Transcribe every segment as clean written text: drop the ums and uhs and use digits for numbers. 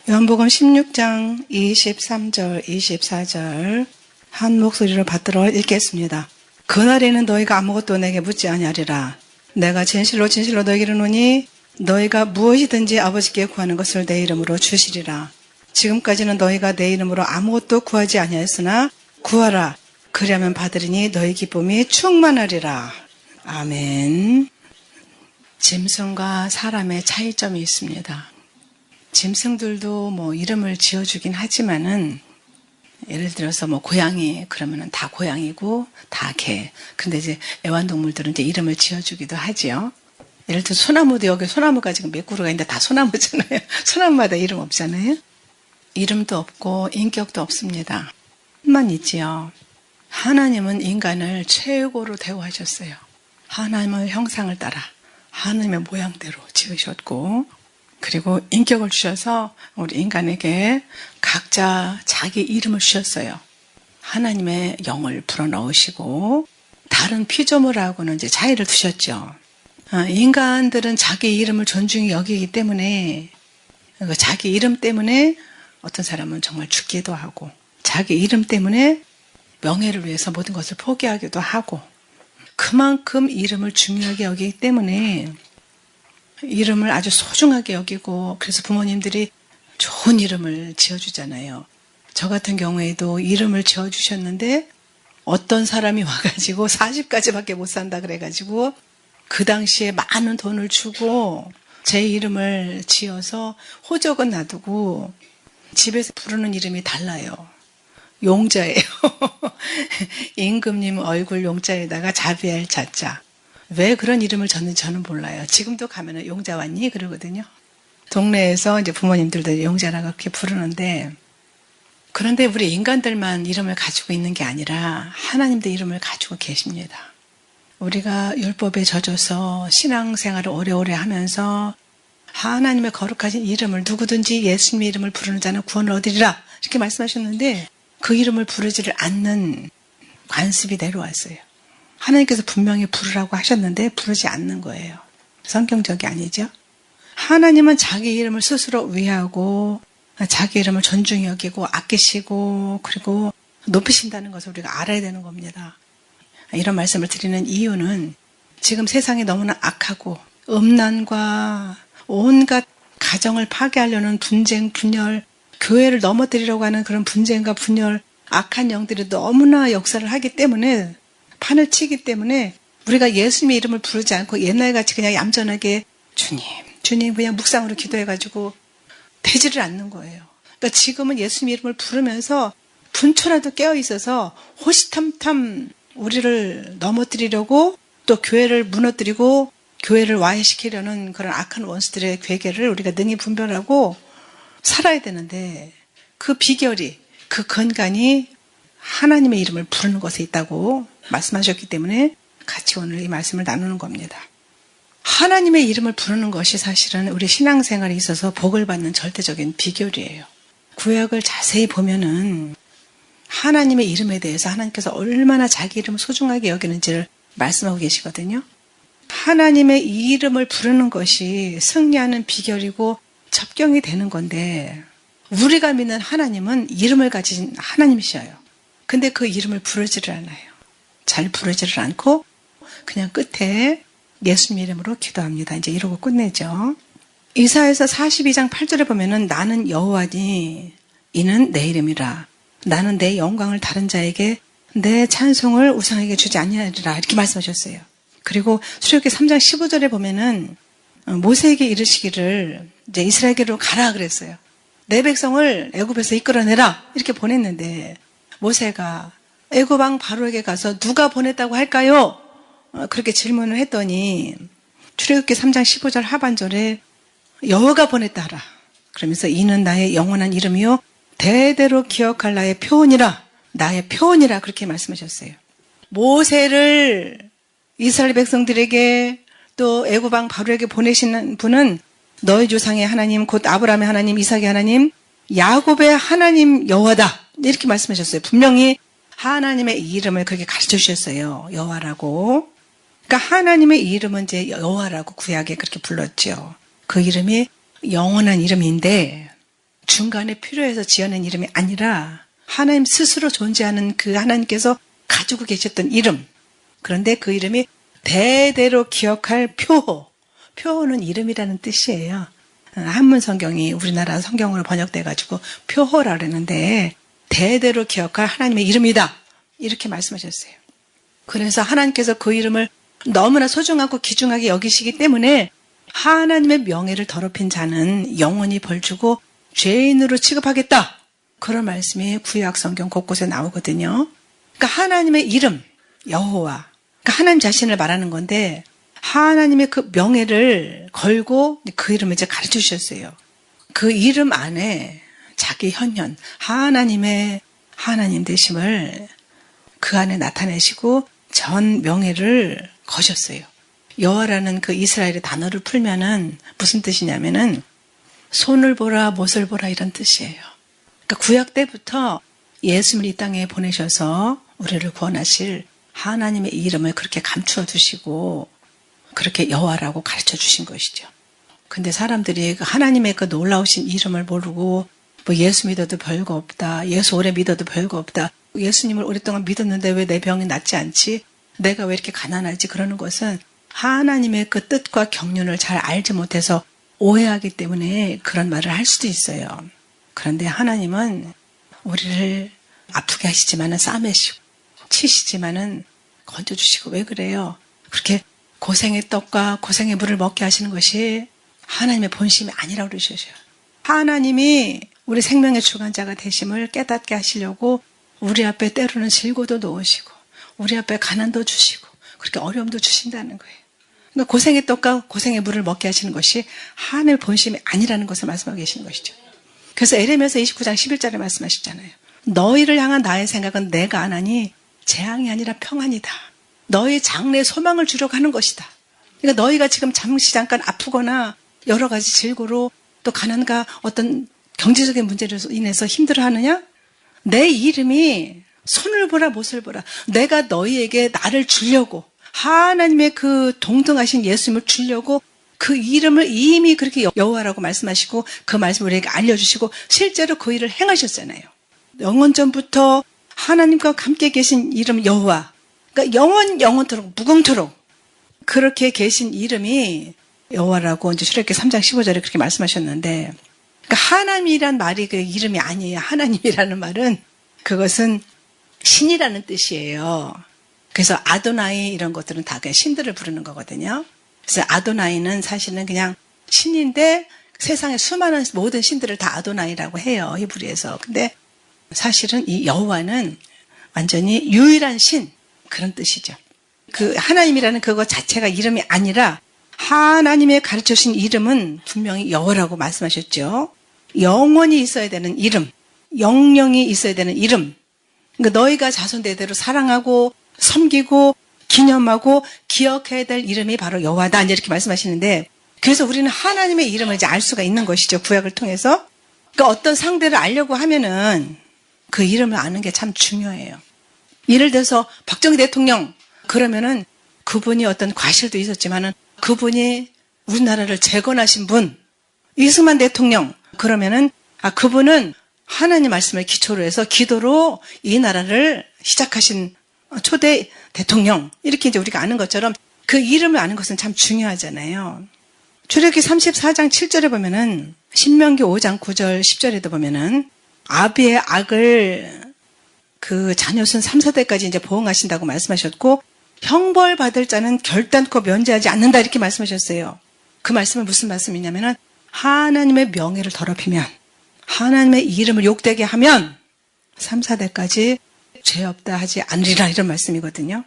요한복음 16장 23절, 24절 한 목소리로 받들어 읽겠습니다. 그날에는 너희가 아무것도 내게 묻지 아니하리라. 내가 진실로 진실로 너희에게 이르노니 너희가 무엇이든지 아버지께 구하는 것을 내 이름으로 주시리라. 지금까지는 너희가 내 이름으로 아무것도 구하지 아니하였으나 구하라. 그리하면 받으리니 너희 기쁨이 충만하리라. 아멘. 짐승과 사람의 차이점이 있습니다. 짐승들도 이름을 지어주긴 하지만은 예를 들어서 고양이 그러면은 다 고양이고 다 개. 근데 이제 애완동물들은 이제 이름을 지어주기도 하지요. 예를 들어 소나무도 여기 소나무가 지금 몇 그루가 있는데 다 소나무잖아요. 소나무마다 이름 없잖아요. 이름도 없고 인격도 없습니다. 만 있지요. 하나님은 인간을 최고로 대우하셨어요. 하나님의 형상을 따라 하나님의 모양대로 지으셨고 그리고 인격을 주셔서 우리 인간에게 각자 자기 이름을 주셨어요. 하나님의 영을 불어넣으시고 다른 피조물하고는 이제 차이를 두셨죠. 인간들은 자기 이름을 존중히 여기기 때문에 자기 이름 때문에 어떤 사람은 정말 죽기도 하고 자기 이름 때문에 명예를 위해서 모든 것을 포기하기도 하고 그만큼 이름을 중요하게 여기기 때문에 이름을 아주 소중하게 여기고 그래서 부모님들이 좋은 이름을 지어주잖아요. 저 같은 경우에도 이름을 지어주셨는데 어떤 사람이 와가지고 40까지밖에 못 산다 그래가지고 그 당시에 많은 돈을 주고 제 이름을 지어서 호적은 놔두고 집에서 부르는 이름이 달라요. 용자예요. 임금님 얼굴 용자에다가 자비할 자자. 왜 그런 이름을 졌는지 저는 몰라요. 지금도 가면은 용자 왔니? 그러거든요. 동네에서 이제 부모님들도 용자라고 그렇게 부르는데 그런데 우리 인간들만 이름을 가지고 있는 게 아니라 하나님도 이름을 가지고 계십니다. 우리가 율법에 젖어서 신앙생활을 오래오래 하면서 하나님의 거룩하신 이름을 누구든지 예수님의 이름을 부르는 자는 구원을 얻으리라 이렇게 말씀하셨는데 그 이름을 부르지를 않는 관습이 내려왔어요. 하나님께서 분명히 부르라고 하셨는데 부르지 않는 거예요. 성경적이 아니죠. 하나님은 자기 이름을 스스로 위하고 자기 이름을 존중히 여기고 아끼시고 그리고 높이신다는 것을 우리가 알아야 되는 겁니다. 이런 말씀을 드리는 이유는 지금 세상이 너무나 악하고 음란과 온갖 가정을 파괴하려는 분쟁, 분열, 교회를 넘어뜨리려고 하는 그런 분쟁과 분열, 악한 영들이 너무나 역사를 하기 때문에 판을 치기 때문에 우리가 예수님의 이름을 부르지 않고 옛날같이 그냥 얌전하게 주님 그냥 묵상으로 기도해가지고 되지를 않는 거예요. 그러니까 지금은 예수님의 이름을 부르면서 분초라도 깨어있어서 호시탐탐 우리를 넘어뜨리려고 또 교회를 무너뜨리고 교회를 와해시키려는 그런 악한 원수들의 괴계를 우리가 능히 분별하고 살아야 되는데 그 비결이 그 근간이 하나님의 이름을 부르는 것에 있다고 말씀하셨기 때문에 같이 오늘 이 말씀을 나누는 겁니다. 하나님의 이름을 부르는 것이 사실은 우리 신앙생활에 있어서 복을 받는 절대적인 비결이에요. 구약을 자세히 보면은 하나님의 이름에 대해서 하나님께서 얼마나 자기 이름을 소중하게 여기는지를 말씀하고 계시거든요. 하나님의 이 이름을 부르는 것이 승리하는 비결이고 첩경이 되는 건데 우리가 믿는 하나님은 이름을 가진 하나님이셔요. 근데 그 이름을 부르지를 않아요. 잘 부르지를 않고 그냥 끝에 예수님 이름으로 기도합니다. 이제 이러고 끝내죠. 이사야서 42장 8절에 보면은 나는 여호와니 이는 내 이름이라. 나는 내 영광을 다른 자에게 내 찬송을 우상에게 주지 아니하리라 이렇게 말씀하셨어요. 그리고 출애굽기 3장 15절에 보면은 모세에게 이르시기를 이제 이스라엘계로 가라 그랬어요. 내 백성을 애굽에서 이끌어내라 이렇게 보냈는데 모세가 애굽 왕 바로에게 가서 누가 보냈다고 할까요? 그렇게 질문을 했더니 출애굽기 3장 15절 하반절에 여호와가 보냈다 하라. 그러면서 이는 나의 영원한 이름이요 대대로 기억할 나의 표언이라. 나의 표언이라 그렇게 말씀하셨어요. 모세를 이스라엘 백성들에게 또 애굽 왕 바로에게 보내시는 분은 너희 조상의 하나님 곧 아브라함의 하나님 이삭의 하나님 야곱의 하나님 여호와다 이렇게 말씀하셨어요. 분명히 하나님의 이름을 그렇게 가르쳐 주셨어요. 여호와라고. 그러니까 하나님의 이름은 이제 여호와라고 구약에 그렇게 불렀죠. 그 이름이 영원한 이름인데 중간에 필요해서 지어낸 이름이 아니라 하나님 스스로 존재하는 그 하나님께서 가지고 계셨던 이름. 그런데 그 이름이 대대로 기억할 표호. 표호는 이름이라는 뜻이에요. 한문 성경이 우리나라 성경으로 번역돼가지고 표호라 그랬는데 대대로 기억할 하나님의 이름이다. 이렇게 말씀하셨어요. 그래서 하나님께서 그 이름을 너무나 소중하고 귀중하게 여기시기 때문에 하나님의 명예를 더럽힌 자는 영원히 벌주고 죄인으로 취급하겠다. 그런 말씀이 구약 성경 곳곳에 나오거든요. 그러니까 하나님의 이름, 여호와. 그러니까 하나님 자신을 말하는 건데 하나님의 그 명예를 걸고 그 이름을 이제 가르쳐 주셨어요. 그 이름 안에 자기 현현, 하나님의 하나님 되심을 그 안에 나타내시고 전 명예를 거셨어요. 여호와라는 그 이스라엘의 단어를 풀면은 무슨 뜻이냐면은 손을 보라, 못을 보라 이런 뜻이에요. 그러니까 구약 때부터 예수님을 이 땅에 보내셔서 우리를 구원하실 하나님의 이름을 그렇게 감추어 두시고 그렇게 여호와라고 가르쳐 주신 것이죠. 근데 사람들이 하나님의 그 놀라우신 이름을 모르고 뭐 예수 믿어도 별거 없다. 예수 오래 믿어도 별거 없다. 예수님을 오랫동안 믿었는데 왜 내 병이 낫지 않지? 내가 왜 이렇게 가난하지? 그러는 것은 하나님의 그 뜻과 경륜을 잘 알지 못해서 오해하기 때문에 그런 말을 할 수도 있어요. 그런데 하나님은 우리를 아프게 하시지만은 싸매시고 치시지만은 건져주시고 왜 그래요? 그렇게 고생의 떡과 고생의 물을 먹게 하시는 것이 하나님의 본심이 아니라고 그러셔요. 하나님이 우리 생명의 주관자가 되심을 깨닫게 하시려고 우리 앞에 때로는 질고도 놓으시고 우리 앞에 가난도 주시고 그렇게 어려움도 주신다는 거예요. 그러니까 고생의 떡과 고생의 물을 먹게 하시는 것이 하나님의 본심이 아니라는 것을 말씀하고 계시는 것이죠. 그래서 에레미야서 29장 11절에 말씀하셨잖아요. 너희를 향한 나의 생각은 내가 안 하니 재앙이 아니라 평안이다. 너희 장래에 소망을 주려고 하는 것이다. 그러니까 너희가 지금 잠깐 아프거나 여러 가지 질고로 또 가난과 어떤 경제적인 문제로 인해서 힘들어하느냐? 내 이름이 손을 보라 못을 보라. 내가 너희에게 나를 주려고 하나님의 그 동등하신 예수님을 주려고 그 이름을 이미 그렇게 여호와라고 말씀하시고 그 말씀을 우리에게 알려주시고 실제로 그 일을 행하셨잖아요. 영원전부터 하나님과 함께 계신 이름 여호와. 그러니까 영원토록 무궁토록 그렇게 계신 이름이 여호와라고 이제 출애굽기 3장 15절에 그렇게 말씀하셨는데 그러니까 하나님이란 말이 그 이름이 아니에요. 하나님이라는 말은 그것은 신이라는 뜻이에요. 그래서 아도나이 이런 것들은 다 그냥 신들을 부르는 거거든요. 그래서 아도나이는 사실은 그냥 신인데 세상의 수많은 모든 신들을 다 아도나이라고 해요. 히브리에서. 근데 사실은 이 여호와는 완전히 유일한 신 그런 뜻이죠. 그 하나님이라는 그것 자체가 이름이 아니라 하나님의 가르쳐주신 이름은 분명히 여호와라고 말씀하셨죠. 영원히 있어야 되는 이름, 영영이 있어야 되는 이름. 그러니까 너희가 자손대대로 사랑하고 섬기고 기념하고 기억해야 될 이름이 바로 여호와다 이렇게 말씀하시는데 그래서 우리는 하나님의 이름을 이제 알 수가 있는 것이죠. 구약을 통해서. 그러니까 어떤 상대를 알려고 하면은 그 이름을 아는 게 참 중요해요. 예를 들어서 박정희 대통령 그러면은 그분이 어떤 과실도 있었지만은 그분이 우리나라를 재건하신 분, 이승만 대통령 그러면은 그분은 하나님 말씀을 기초로 해서 기도로 이 나라를 시작하신 초대 대통령 이렇게 이제 우리가 아는 것처럼 그 이름을 아는 것은 참 중요하잖아요. 출애굽기 34장 7절에 보면은 신명기 5장 9절 10절에도 보면은 아비의 악을 그 자녀순 3, 4대까지 이제 보응하신다고 말씀하셨고 형벌 받을 자는 결단코 면제하지 않는다 이렇게 말씀하셨어요. 그 말씀은 무슨 말씀이냐면은 하나님의 명예를 더럽히면 하나님의 이름을 욕되게 하면 3, 4대까지 죄 없다 하지 않으리라 이런 말씀이거든요.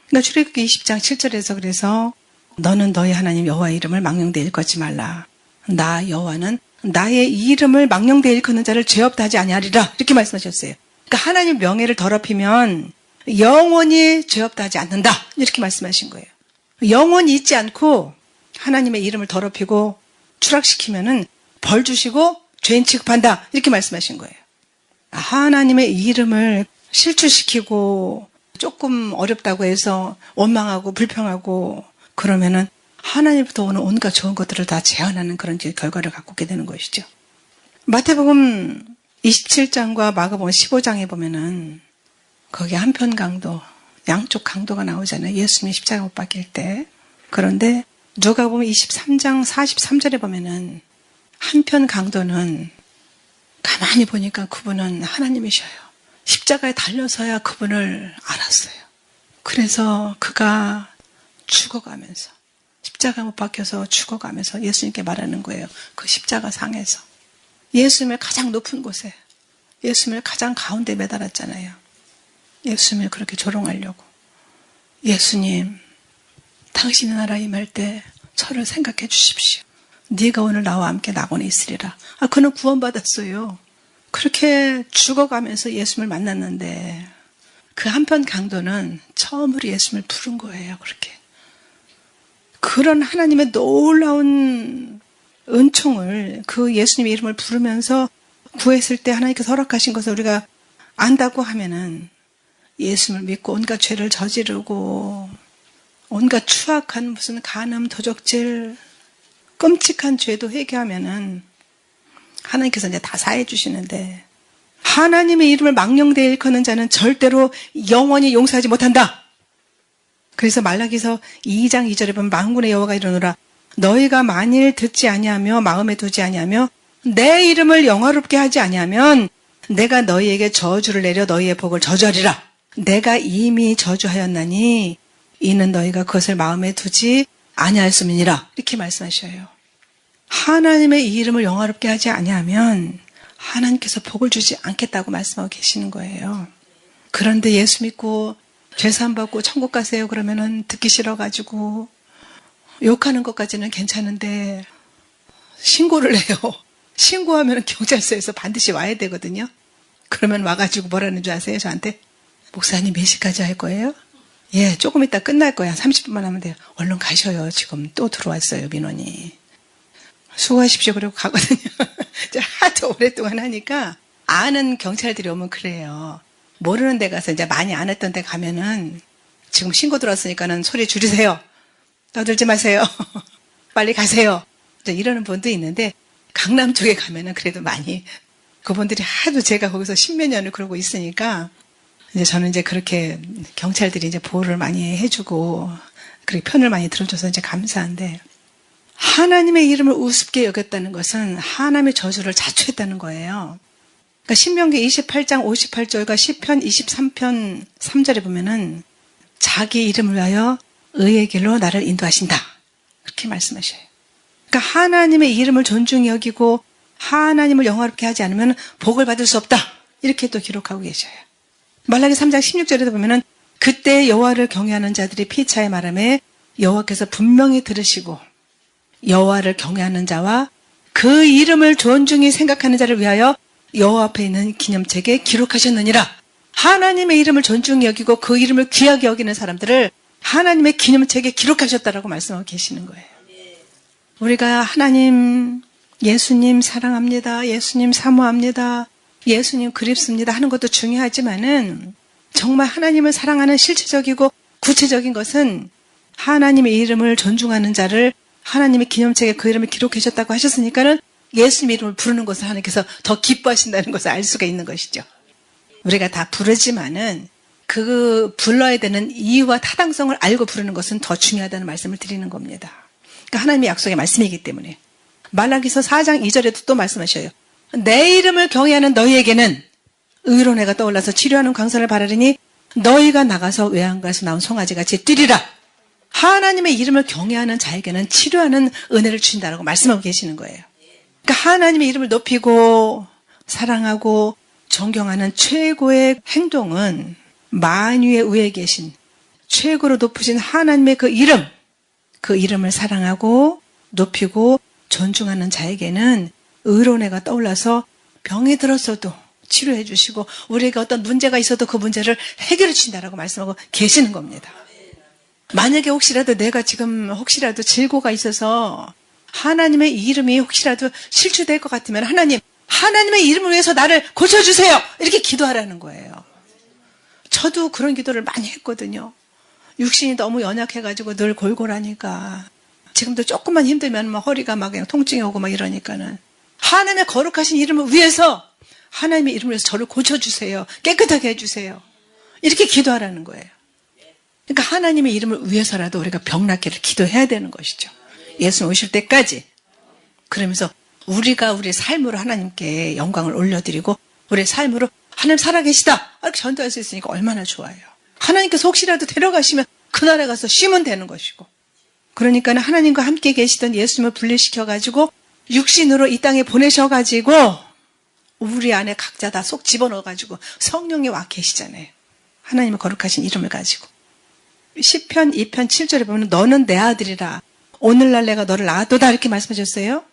그러니까 출애굽기 20장 7절에서 그래서 너는 너희 하나님 여호와의 이름을 망령되이 일컫지 말라. 나 여호와는 나의 이름을 망령되이 일컫는 자를 죄 없다 하지 아니하리라 이렇게 말씀하셨어요. 그러니까 하나님 명예를 더럽히면 영원히 죄 없다 하지 않는다 이렇게 말씀하신 거예요. 영원히 잊지 않고 하나님의 이름을 더럽히고 추락시키면은 벌 주시고 죄인 취급한다 이렇게 말씀하신 거예요. 하나님의 이름을 실추시키고 조금 어렵다고 해서 원망하고 불평하고 그러면은 하나님부터 오는 온갖 좋은 것들을 다 제한하는 그런 결과를 갖고 오게 되는 것이죠. 마태복음 27장과 마가복음 15장에 보면은 거기 한편 강도, 양쪽 강도가 나오잖아요. 예수님이 십자가 못 박힐 때. 그런데 누가복음 23장 43절에 보면은 한편 강도는 가만히 보니까 그분은 하나님이셔요. 십자가에 달려서야 그분을 알았어요. 그래서 그가 죽어가면서, 십자가 못 박혀서 죽어가면서 예수님께 말하는 거예요. 그 십자가 상에서. 예수님을 가장 높은 곳에, 예수님을 가장 가운데 매달았잖아요. 예수님을 그렇게 조롱하려고. 예수님, 당신의 나라 임할 때 저를 생각해 주십시오. 네가 오늘 나와 함께 낙원에 있으리라. 그는 구원받았어요. 그렇게 죽어가면서 예수님을 만났는데 그 한편 강도는 처음으로 예수님을 부른 거예요. 그렇게. 그런 하나님의 놀라운 은총을 그 예수님의 이름을 부르면서 구했을 때 하나님께서 허락하신 것을 우리가 안다고 하면은 예수님을 믿고 온갖 죄를 저지르고 온갖 추악한 무슨 간음, 도적질, 끔찍한 죄도 회개하면은 하나님께서 이제 다 사해 주시는데 하나님의 이름을 망령되이 일컫는 자는 절대로 영원히 용서하지 못한다. 그래서 말라기서 2장 2절에 보면 만군의 여호와가 이르노라 너희가 만일 듣지 아니하며 마음에 두지 아니하며 내 이름을 영화롭게 하지 아니하면 내가 너희에게 저주를 내려 너희의 복을 저주하리라. 내가 이미 저주하였나니 이는 너희가 그것을 마음에 두지 아니하였음이니라. 이렇게 말씀하셔요. 하나님의 이 이름을 영화롭게 하지 아니하면 하나님께서 복을 주지 않겠다고 말씀하고 계시는 거예요. 그런데 예수 믿고 죄사함 받고 천국 가세요 그러면은 듣기 싫어가지고 욕하는 것까지는 괜찮은데 신고를 해요. 신고하면 경찰서에서 반드시 와야 되거든요. 그러면 와가지고 뭐라는 줄 아세요? 저한테 목사님 몇 시까지 할 거예요? 예, 조금 이따 끝날 거야. 30분만 하면 돼요. 얼른 가셔요. 지금 또 들어왔어요, 민원이. 수고하십시오. 그러고 가거든요. 하도 오랫동안 하니까 아는 경찰들이 오면 그래요. 모르는 데 가서 이제 많이 안 했던 데 가면은 지금 신고 들어왔으니까는 소리 줄이세요. 떠들지 마세요. 빨리 가세요. 이제 이러는 분도 있는데 강남 쪽에 가면은 그래도 많이 그분들이 하도 제가 거기서 십몇 년을 그러고 있으니까 이제 저는 이제 그렇게 경찰들이 이제 보호를 많이 해주고 그렇게 편을 많이 들어줘서 이제 감사한데 하나님의 이름을 우습게 여겼다는 것은 하나님의 저주를 자초했다는 거예요. 그러니까 신명기 28장 58절과 시편 23편 3절에 보면은 자기 이름을 위하여 의의 길로 나를 인도하신다. 그렇게 말씀하셔요. 그러니까 하나님의 이름을 존중히 여기고 하나님을 영화롭게 하지 않으면 복을 받을 수 없다. 이렇게 또 기록하고 계셔요. 말라기 3장 16절에도 보면은 그때 여호와를 경외하는 자들이 피차에 말하며 여호와께서 분명히 들으시고 여호와를 경외하는 자와 그 이름을 존중히 생각하는 자를 위하여 여호와 앞에 있는 기념책에 기록하셨느니라. 하나님의 이름을 존중히 여기고 그 이름을 귀하게 여기는 사람들을 하나님의 기념책에 기록하셨다라고 말씀하고 계시는 거예요. 우리가 하나님, 예수님 사랑합니다. 예수님 사모합니다. 예수님 그립습니다 하는 것도 중요하지만은 정말 하나님을 사랑하는 실체적이고 구체적인 것은 하나님의 이름을 존중하는 자를 하나님의 기념책에 그 이름을 기록하셨다고 하셨으니까는 예수님 이름을 부르는 것을 하나님께서 더 기뻐하신다는 것을 알 수가 있는 것이죠. 우리가 다 부르지만은 그 불러야 되는 이유와 타당성을 알고 부르는 것은 더 중요하다는 말씀을 드리는 겁니다. 그러니까 하나님의 약속의 말씀이기 때문에 말라기서 4장 2절에도 또 말씀하셔요. 내 이름을 경외하는 너희에게는 의로운 해가 떠올라서 치료하는 광선을 바라리니 너희가 나가서 외양간에서 나온 송아지같이 뛰리라. 하나님의 이름을 경외하는 자에게는 치료하는 은혜를 주신다라고 말씀하고 계시는 거예요. 그러니까 하나님의 이름을 높이고 사랑하고 존경하는 최고의 행동은 만유의 위에 계신 최고로 높으신 하나님의 그 이름을 사랑하고 높이고 존중하는 자에게는 의로운 해가 떠올라서 병이 들었어도 치료해 주시고 우리에게 어떤 문제가 있어도 그 문제를 해결해 주신다라고 말씀하고 계시는 겁니다. 만약에 혹시라도 내가 지금 혹시라도 질고가 있어서 하나님의 이름이 혹시라도 실추될 것 같으면 하나님의 이름을 위해서 나를 고쳐주세요. 이렇게 기도하라는 거예요. 저도 그런 기도를 많이 했거든요. 육신이 너무 연약해가지고 늘 골골하니까 지금도 조금만 힘들면 막 허리가 막 그냥 통증이 오고 막 이러니까는 하나님의 거룩하신 이름을 위해서 하나님의 이름을 위해서 저를 고쳐주세요. 깨끗하게 해주세요. 이렇게 기도하라는 거예요. 그러니까 하나님의 이름을 위해서라도 우리가 병낫기를 기도해야 되는 것이죠. 예수님 오실 때까지. 그러면서 우리가 우리의 삶으로 하나님께 영광을 올려드리고 우리의 삶으로 하나님 살아계시다 이렇게 전도할 수 있으니까 얼마나 좋아요. 하나님께서 혹시라도 데려가시면 그 나라에 가서 쉬면 되는 것이고, 그러니까 하나님과 함께 계시던 예수님을 분리시켜가지고 육신으로 이 땅에 보내셔가지고 우리 안에 각자 다 쏙 집어넣어가지고 성령이 와 계시잖아요. 하나님의 거룩하신 이름을 가지고. 시편 2편 7절에 보면 너는 내 아들이라 오늘날 내가 너를 낳았도다 이렇게 말씀하셨어요.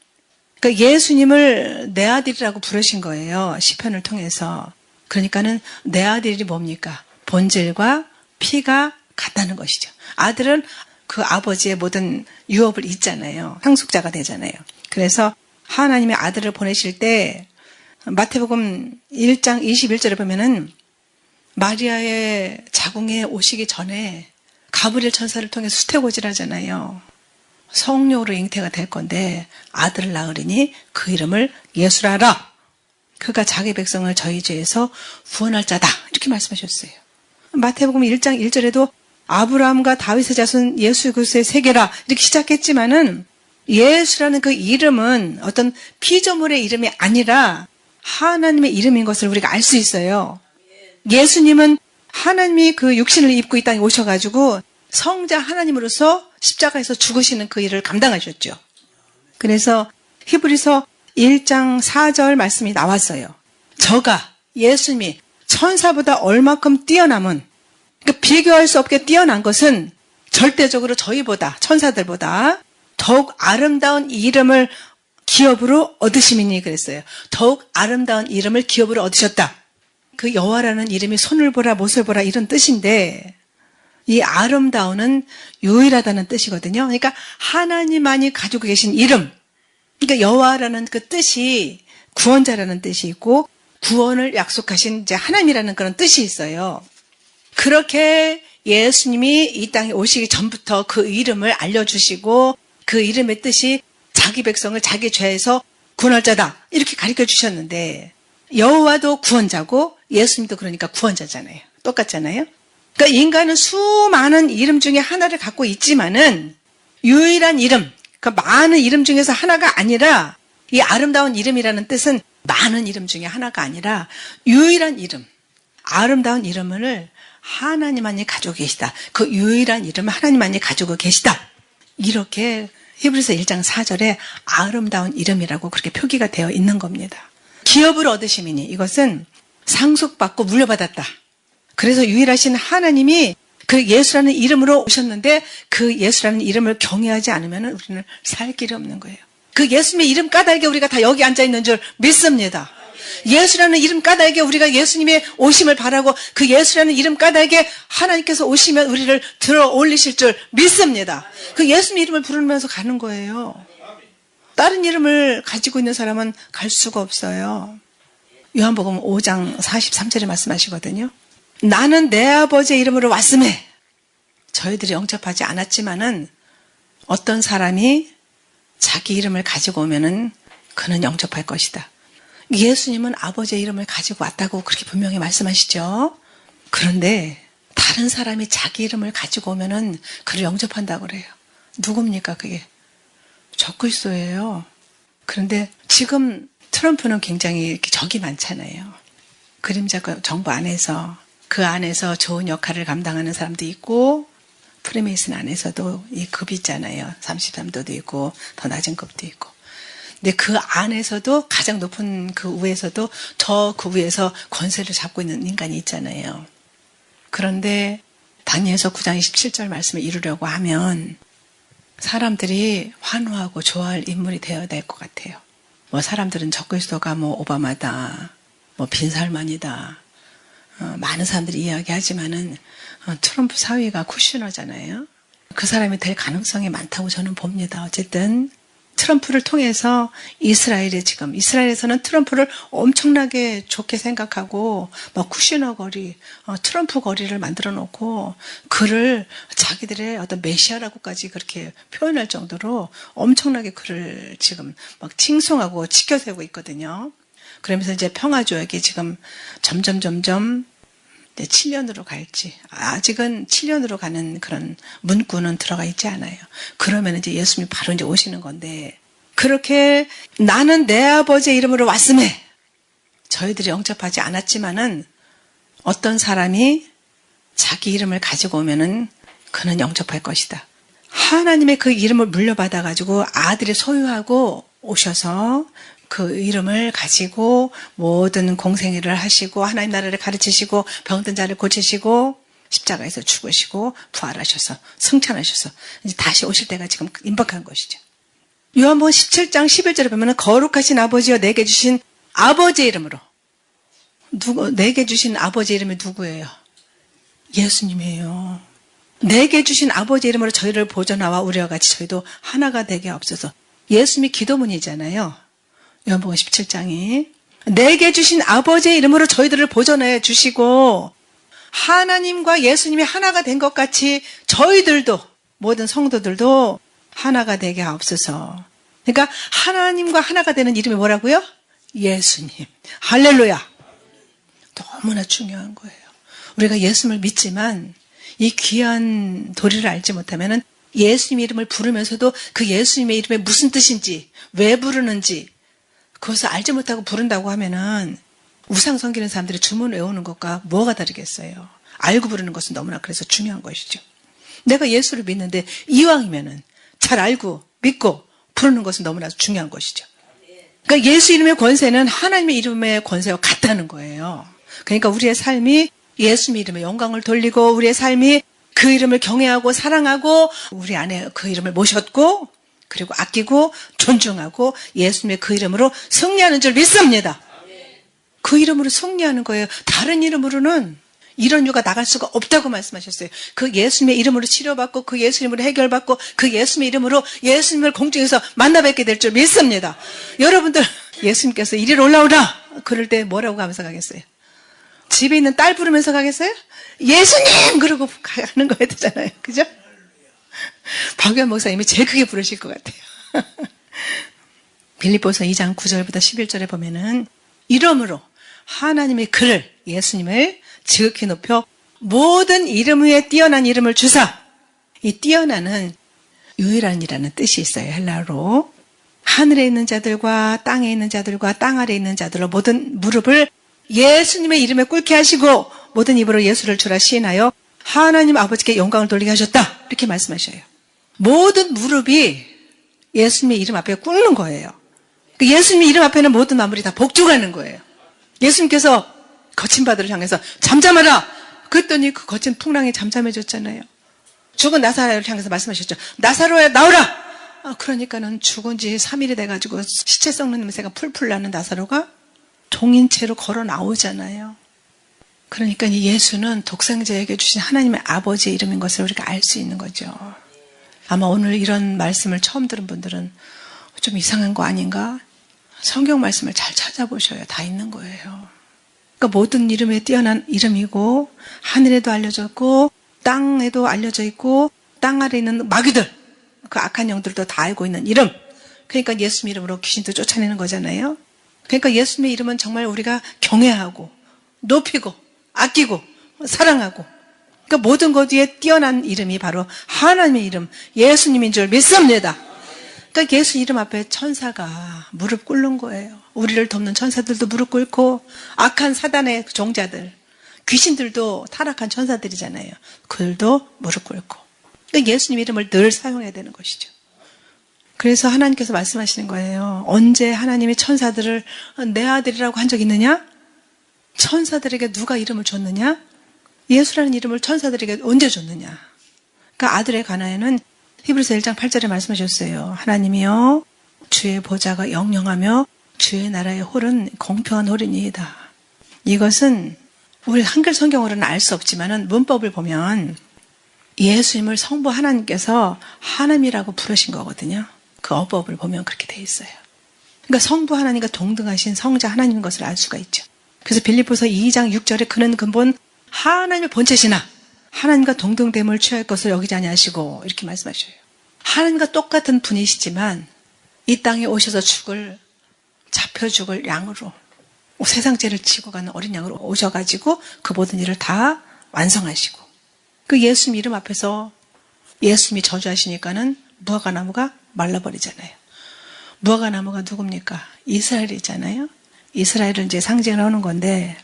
그러니까 예수님을 내 아들이라고 부르신 거예요. 시편을 통해서. 그러니까는 내 아들이 뭡니까? 본질과 피가 같다는 것이죠. 아들은 그 아버지의 모든 유업을 잇잖아요. 상속자가 되잖아요. 그래서 하나님의 아들을 보내실 때 마태복음 1장 21절에 보면은 마리아의 자궁에 오시기 전에 가브리엘 천사를 통해 수태고지를 하잖아요. 성령으로 잉태가 될 건데 아들을 낳으리니 그 이름을 예수라라. 그가 자기 백성을 저희 죄에서 구원할 자다. 이렇게 말씀하셨어요. 마태복음 1장 1절에도 아브라함과 다윗의 자손 예수 그리스도의 세계라 이렇게 시작했지만은 예수라는 그 이름은 어떤 피조물의 이름이 아니라 하나님의 이름인 것을 우리가 알 수 있어요. 예수님은 하나님이 그 육신을 입고 이 땅에 오셔가지고 성자 하나님으로서 십자가에서 죽으시는 그 일을 감당하셨죠. 그래서 히브리서 1장 4절 말씀이 나왔어요. 저가 예수님이 천사보다 얼마큼 뛰어남은, 그러니까 비교할 수 없게 뛰어난 것은 절대적으로 저희보다, 천사들보다 더욱 아름다운 이름을 기업으로 얻으심이니 그랬어요. 더욱 아름다운 이름을 기업으로 얻으셨다. 그 여호와라는 이름이 손을 보라 못을 보라 이런 뜻인데 이 아름다운은 유일하다는 뜻이거든요. 그러니까 하나님만이 가지고 계신 이름, 그러니까 여호와라는 그 뜻이 구원자라는 뜻이 있고 구원을 약속하신 이제 하나님이라는 그런 뜻이 있어요. 그렇게 예수님이 이 땅에 오시기 전부터 그 이름을 알려주시고 그 이름의 뜻이 자기 백성을 자기 죄에서 구원할 자다 이렇게 가르쳐 주셨는데 여호와도 구원자고 예수님도 그러니까 구원자잖아요. 똑같잖아요. 그러니까 인간은 수많은 이름 중에 하나를 갖고 있지만은 유일한 이름, 그러니까 많은 이름 중에서 하나가 아니라 이 아름다운 이름이라는 뜻은 많은 이름 중에 하나가 아니라 유일한 이름, 아름다운 이름을 하나님만이 가지고 계시다. 그 유일한 이름을 하나님만이 가지고 계시다. 이렇게 히브리서 1장 4절에 아름다운 이름이라고 그렇게 표기가 되어 있는 겁니다. 기업을 얻으심이니 이것은 상속받고 물려받았다. 그래서 유일하신 하나님이 그 예수라는 이름으로 오셨는데 그 예수라는 이름을 경외하지 않으면 우리는 살 길이 없는 거예요. 그 예수님의 이름 까닭에 우리가 다 여기 앉아있는 줄 믿습니다. 예수라는 이름 까닭에 우리가 예수님의 오심을 바라고 그 예수라는 이름 까닭에 하나님께서 오시면 우리를 들어 올리실 줄 믿습니다. 그 예수님 이름을 부르면서 가는 거예요. 다른 이름을 가지고 있는 사람은 갈 수가 없어요. 요한복음 5장 43절에 말씀하시거든요. 나는 내 아버지의 이름으로 왔음에 저희들이 영접하지 않았지만은 어떤 사람이 자기 이름을 가지고 오면은 그는 영접할 것이다. 예수님은 아버지의 이름을 가지고 왔다고 그렇게 분명히 말씀하시죠. 그런데 다른 사람이 자기 이름을 가지고 오면은 그를 영접한다고 그래요. 누굽니까 그게? 적그리스도예요. 그런데 지금 트럼프는 굉장히 이렇게 적이 많잖아요. 그림자 정부 안에서 그 안에서 좋은 역할을 감당하는 사람도 있고 프리메이슨 안에서도 이 급이 있잖아요. 33도도 있고 더 낮은 급도 있고. 근데 그 안에서도 가장 높은 그 위에서도 더 그 위에서 권세를 잡고 있는 인간이 있잖아요. 그런데 다니엘서 9장 27절 말씀을 이루려고 하면 사람들이 환호하고 좋아할 인물이 되어야 될 것 같아요. 뭐 사람들은 적그리스도가 뭐 오바마다, 뭐 빈살만이다. 많은 사람들이 이야기하지만은 트럼프 사위가 쿠슈너잖아요. 그 사람이 될 가능성이 많다고 저는 봅니다. 어쨌든 트럼프를 통해서 이스라엘에서는 트럼프를 엄청나게 좋게 생각하고 막 쿠시너 거리, 트럼프 거리를 만들어 놓고 그를 자기들의 어떤 메시아라고까지 그렇게 표현할 정도로 엄청나게 그를 지금 막 칭송하고 지켜세우고 있거든요. 그러면서 이제 평화조약이 지금 점점 7년으로 갈지, 아직은 7년으로 가는 그런 문구는 들어가 있지 않아요. 그러면 이제 예수님이 바로 이제 오시는 건데, 그렇게 나는 내 아버지의 이름으로 왔음에, 저희들이 영접하지 않았지만은, 어떤 사람이 자기 이름을 가지고 오면은 그는 영접할 것이다. 하나님의 그 이름을 물려받아가지고 아들이 소유하고 오셔서 그 이름을 가지고 모든 공생애를 하시고 하나님 나라를 가르치시고 병든 자를 고치시고 십자가에서 죽으시고 부활하셔서 승천하셔서 이제 다시 오실 때가 지금 임박한 것이죠. 요한복음 17장 11절에 보면 거룩하신 아버지여 내게 주신 아버지의 이름으로, 내게 주신 아버지의 이름이 누구예요? 예수님이에요. 내게 주신 아버지의 이름으로 저희를 보존하와 우리와 같이 저희도 하나가 되게 없어서, 예수님이 기도문이잖아요. 요한복음 17장이 내게 주신 아버지의 이름으로 저희들을 보존해 주시고 하나님과 예수님이 하나가 된 것 같이 저희들도 모든 성도들도 하나가 되게 하옵소서. 그러니까 하나님과 하나가 되는 이름이 뭐라고요? 예수님. 할렐루야. 너무나 중요한 거예요. 우리가 예수님을 믿지만 이 귀한 도리를 알지 못하면은 예수님의 이름을 부르면서도 그 예수님의 이름이 무슨 뜻인지, 왜 부르는지 그것을 알지 못하고 부른다고 하면은 우상 섬기는 사람들이 주문 외우는 것과 뭐가 다르겠어요. 알고 부르는 것은 너무나 그래서 중요한 것이죠. 내가 예수를 믿는데 이왕이면은 잘 알고 믿고 부르는 것은 너무나 중요한 것이죠. 그러니까 예수 이름의 권세는 하나님의 이름의 권세와 같다는 거예요. 그러니까 우리의 삶이 예수님의 이름에 영광을 돌리고 우리의 삶이 그 이름을 경외하고 사랑하고 우리 안에 그 이름을 모셨고 그리고 아끼고 존중하고 예수님의 그 이름으로 승리하는 줄 믿습니다. 그 이름으로 승리하는 거예요. 다른 이름으로는 이런 유가 나갈 수가 없다고 말씀하셨어요. 그 예수님의 이름으로 치료받고 그 예수 이름으로 해결받고 그 예수님의 이름으로 예수님을 공중에서 만나 뵙게 될 줄 믿습니다. 여러분들 예수님께서 이리로 올라오라 그럴 때 뭐라고 가면서 가겠어요? 집에 있는 딸 부르면서 가겠어요? 예수님! 그러고 가는 거야 되잖아요. 그죠? 박유한 목사님이 제일 크게 부르실 것 같아요. 빌립보서 2장 9절부터 11절에 보면은 이름으로 하나님의 그를 예수님을 지극히 높여 모든 이름 위에 뛰어난 이름을 주사. 이 뛰어나는 유일한이라는 뜻이 있어요. 헬라어로. 하늘에 있는 자들과 땅에 있는 자들과 땅 아래에 있는 자들로 모든 무릎을 예수님의 이름에 꿇게 하시고 모든 입으로 예수를 주라 시인하여 하나님 아버지께 영광을 돌리게 하셨다. 이렇게 말씀하셔요. 모든 무릎이 예수님의 이름 앞에 꿇는 거예요. 예수님의 이름 앞에는 모든 만물이 다 복종하는 거예요. 예수님께서 거친 바다를 향해서 잠잠하라. 그랬더니 그 거친 풍랑이 잠잠해졌잖아요. 죽은 나사로를 향해서 말씀하셨죠. 나사로야 나오라. 그러니까는 죽은 지 3일이 돼가지고 시체 썩는 냄새가 풀풀 나는 나사로가 종인 채로 걸어 나오잖아요. 그러니까 이 예수는 독생자에게 주신 하나님의 아버지의 이름인 것을 우리가 알 수 있는 거죠. 아마 오늘 이런 말씀을 처음 들은 분들은 좀 이상한 거 아닌가? 성경 말씀을 잘 찾아보셔야 다 있는 거예요. 그러니까 모든 이름에 뛰어난 이름이고 하늘에도 알려졌고 땅에도 알려져 있고 땅 아래에 있는 마귀들, 그 악한 영들도 다 알고 있는 이름. 그러니까 예수님 이름으로 귀신도 쫓아내는 거잖아요. 그러니까 예수님의 이름은 정말 우리가 경외하고 높이고 아끼고 사랑하고 그러니까 모든 것 위에 뛰어난 이름이 바로 하나님의 이름 예수님인 줄 믿습니다. 그러니까 예수 이름 앞에 천사가 무릎 꿇는 거예요. 우리를 돕는 천사들도 무릎 꿇고 악한 사단의 종자들 귀신들도 타락한 천사들이잖아요. 그들도 무릎 꿇고 그러니까 예수님 이름을 늘 사용해야 되는 것이죠. 그래서 하나님께서 말씀하시는 거예요. 언제 하나님이 천사들을 내 아들이라고 한 적 있느냐? 천사들에게 누가 이름을 줬느냐? 예수라는 이름을 천사들에게 언제 줬느냐? 그러니까 아들에 관하여는 히브리서 1장 8절에 말씀하셨어요. 하나님이여 주의 보좌가 영영하며 주의 나라의 홀은 공평한 홀이니이다. 이것은 우리 한글 성경으로는 알 수 없지만은 문법을 보면 예수님을 성부 하나님께서 하나님이라고 부르신 거거든요. 그 어법을 보면 그렇게 돼 있어요. 그러니까 성부 하나님과 동등하신 성자 하나님인 것을 알 수가 있죠. 그래서 빌립보서 2장 6절에 그는 근본 하나님의 본체시나 하나님과 동등됨을 취할 것을 여기지 아니하시고 이렇게 말씀하셔요. 하나님과 똑같은 분이시지만 이 땅에 오셔서 잡혀 죽을 양으로 세상 죄를 지고 가는 어린 양으로 오셔가지고 그 모든 일을 다 완성하시고 그 예수님 이름 앞에서 예수님이 저주하시니까는 무화과나무가 말라버리잖아요. 무화과나무가 누굽니까? 이스라엘이잖아요. 이스라엘을 이제 상징을 하는 건데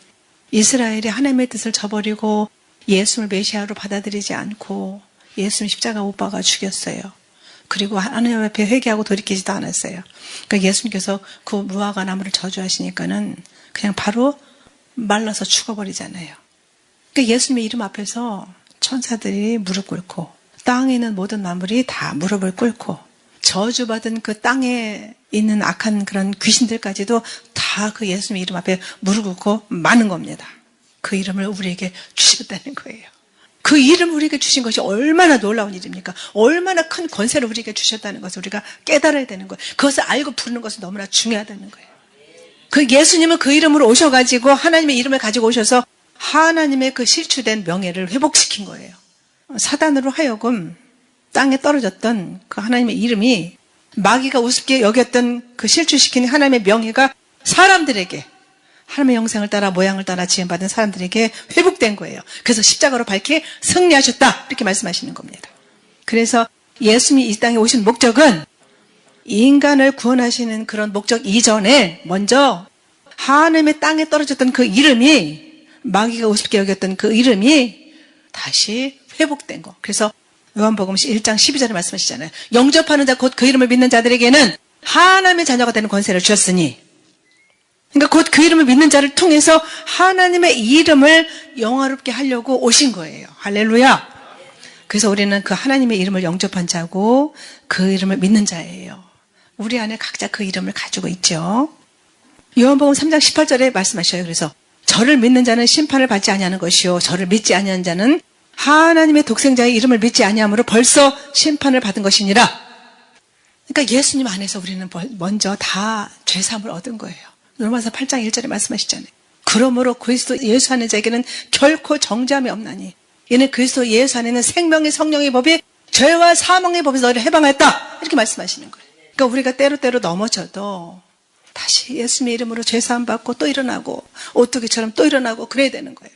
이스라엘이 하나님의 뜻을 저버리고 예수님을 메시아로 받아들이지 않고 예수님 십자가 못 박아 죽였어요. 그리고 하나님 앞에 회개하고 돌이키지도 않았어요. 그러니까 예수님께서 그 무화과나무를 저주하시니까는 그냥 바로 말라서 죽어버리잖아요. 그러니까 예수님의 이름 앞에서 천사들이 무릎 꿇고 땅에 있는 모든 만물이 다 무릎을 꿇고 저주받은 그 땅에 있는 악한 그런 귀신들까지도 다 그 예수님의 이름 앞에 무릎 꿇고 마는 겁니다. 그 이름을 우리에게 주셨다는 거예요. 그 이름을 우리에게 주신 것이 얼마나 놀라운 일입니까? 얼마나 큰 권세를 우리에게 주셨다는 것을 우리가 깨달아야 되는 거예요. 그것을 알고 부르는 것은 너무나 중요하다는 거예요. 그 예수님은 그 이름으로 오셔가지고 하나님의 이름을 가지고 오셔서 하나님의 그 실추된 명예를 회복시킨 거예요. 사단으로 하여금 땅에 떨어졌던 그 하나님의 이름이 마귀가 우습게 여겼던 그 실추시킨 하나님의 명예가 사람들에게 하나님의 형상을 따라 모양을 따라 지음받은 사람들에게 회복된 거예요. 그래서 십자가로 밝히 승리하셨다 이렇게 말씀하시는 겁니다. 그래서 예수님이 이 땅에 오신 목적은 인간을 구원하시는 그런 목적 이전에 먼저 하나님의 땅에 떨어졌던 그 이름이 마귀가 우습게 여겼던 그 이름이 다시 회복된 거. 그래서 요한복음 1장 12절에 말씀하시잖아요. 영접하는 자 곧 그 이름을 믿는 자들에게는 하나님의 자녀가 되는 권세를 주셨으니 그러니까 곧 그 이름을 믿는 자를 통해서 하나님의 이름을 영화롭게 하려고 오신 거예요. 할렐루야. 그래서 우리는 그 하나님의 이름을 영접한 자고 그 이름을 믿는 자예요. 우리 안에 각자 그 이름을 가지고 있죠. 요한복음 3장 18절에 말씀하셔요. 그래서 저를 믿는 자는 심판을 받지 아니하는 것이요 저를 믿지 아니하는 자는 하나님의 독생자의 이름을 믿지 아니함으로 벌써 심판을 받은 것이니라. 그러니까 예수님 안에서 우리는 먼저 다 죄사함을 얻은 거예요. 로마서 8장 1절에 말씀하시잖아요. 그러므로 그리스도 예수 안에 자에게는 결코 정죄함이 없나니 이는 그리스도 예수 안에는 생명의 성령의 법이 죄와 사망의 법에서 너를 해방했다 이렇게 말씀하시는 거예요. 그러니까 우리가 때로 넘어져도 다시 예수님의 이름으로 죄사함 받고 또 일어나고 오뚜기처럼 또 일어나고 그래야 되는 거예요.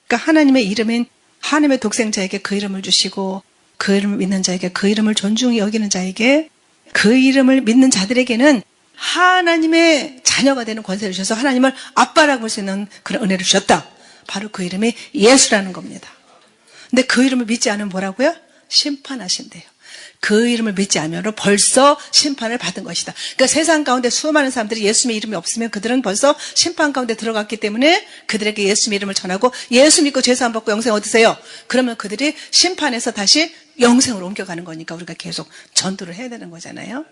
그러니까 하나님의 이름인 하나님의 독생자에게 그 이름을 주시고 그 이름을 믿는 자에게 그 이름을 존중히 여기는 자에게 그 이름을 믿는 자들에게는 하나님의 자녀가 되는 권세를 주셔서 하나님을 아빠라고 볼 수 있는 그런 은혜를 주셨다. 바로 그 이름이 예수라는 겁니다. 근데 그 이름을 믿지 않으면 뭐라고요? 심판하신대요. 그 이름을 믿지 않으면 벌써 심판을 받은 것이다. 그러니까 세상 가운데 수많은 사람들이 예수님의 이름이 없으면 그들은 벌써 심판 가운데 들어갔기 때문에 그들에게 예수님의 이름을 전하고 예수 믿고 죄사함 받고 영생 얻으세요. 그러면 그들이 심판에서 다시 영생으로 옮겨가는 거니까 우리가 계속 전도를 해야 되는 거잖아요.